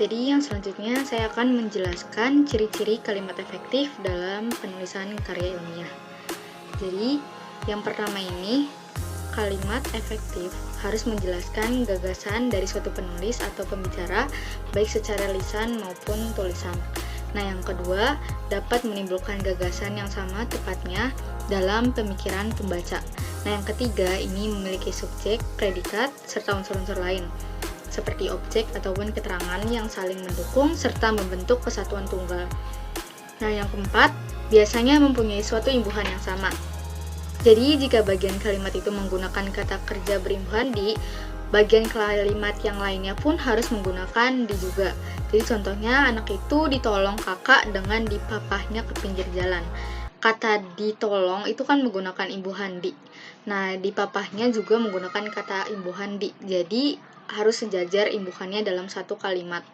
Jadi yang selanjutnya saya akan menjelaskan ciri-ciri kalimat efektif dalam penulisan karya ilmiah. Jadi yang pertama ini, kalimat efektif harus menjelaskan gagasan dari suatu penulis atau pembicara baik secara lisan maupun tulisan. Nah, yang kedua, dapat menimbulkan gagasan yang sama tepatnya dalam pemikiran pembaca. Nah, yang ketiga, ini memiliki subjek, predikat, serta unsur-unsur lain seperti objek ataupun keterangan yang saling mendukung serta membentuk kesatuan tunggal. Nah, yang keempat, biasanya mempunyai suatu imbuhan yang sama. Jadi, jika bagian kalimat itu menggunakan kata kerja berimbuhan di, bagian kalimat yang lainnya pun harus menggunakan di juga. Jadi, contohnya anak itu ditolong kakak dengan dipapahnya ke pinggir jalan. Kata ditolong itu kan menggunakan imbuhan di. Nah, dipapahnya juga menggunakan kata imbuhan di. Jadi, harus sejajar imbuhannya dalam satu kalimat.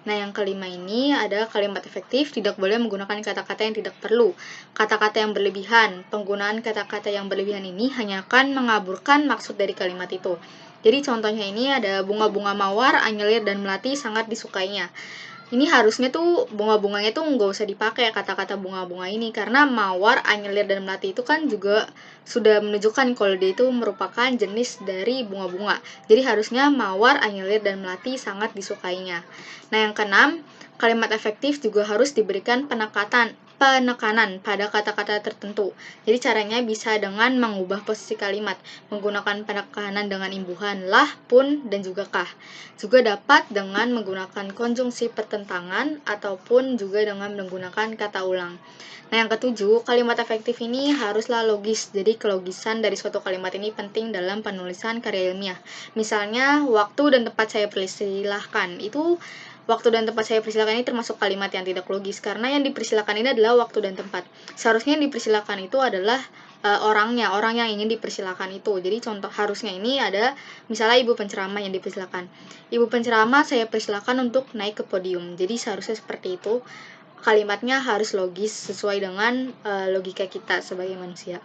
Nah, yang kelima ini ada kalimat efektif tidak boleh menggunakan kata-kata yang tidak perlu. Kata-kata yang berlebihan. Penggunaan kata-kata yang berlebihan ini hanya akan mengaburkan maksud dari kalimat itu. Jadi contohnya ini ada bunga-bunga mawar, anyelir, dan melati sangat disukainya. Ini harusnya tuh bunga-bunganya tuh nggak usah dipakai kata-kata bunga-bunga ini, karena mawar, anyelir, dan melati itu kan juga sudah menunjukkan kalau dia itu merupakan jenis dari bunga-bunga. Jadi harusnya mawar, anyelir, dan melati sangat disukainya. Nah, yang keenam, kalimat efektif juga harus diberikan penekanan pada kata-kata tertentu. Jadi caranya bisa dengan mengubah posisi kalimat, menggunakan penekanan dengan imbuhan lah, pun, dan juga kah. Juga dapat dengan menggunakan konjungsi pertentangan ataupun juga dengan menggunakan kata ulang. Nah, yang ketujuh, kalimat efektif ini haruslah logis. Jadi kelogisan dari suatu kalimat ini penting dalam penulisan karya ilmiah. Misalnya, waktu dan tempat saya persilahkan. Itu waktu dan tempat saya persilakan ini termasuk kalimat yang tidak logis, karena yang dipersilakan ini adalah waktu dan tempat. Seharusnya yang dipersilakan itu adalah orang yang ingin dipersilakan itu. Jadi contoh harusnya ini ada misalnya ibu penceramah yang dipersilakan. Ibu penceramah saya persilakan untuk naik ke podium. Jadi seharusnya seperti itu. Kalimatnya harus logis sesuai dengan logika kita sebagai manusia.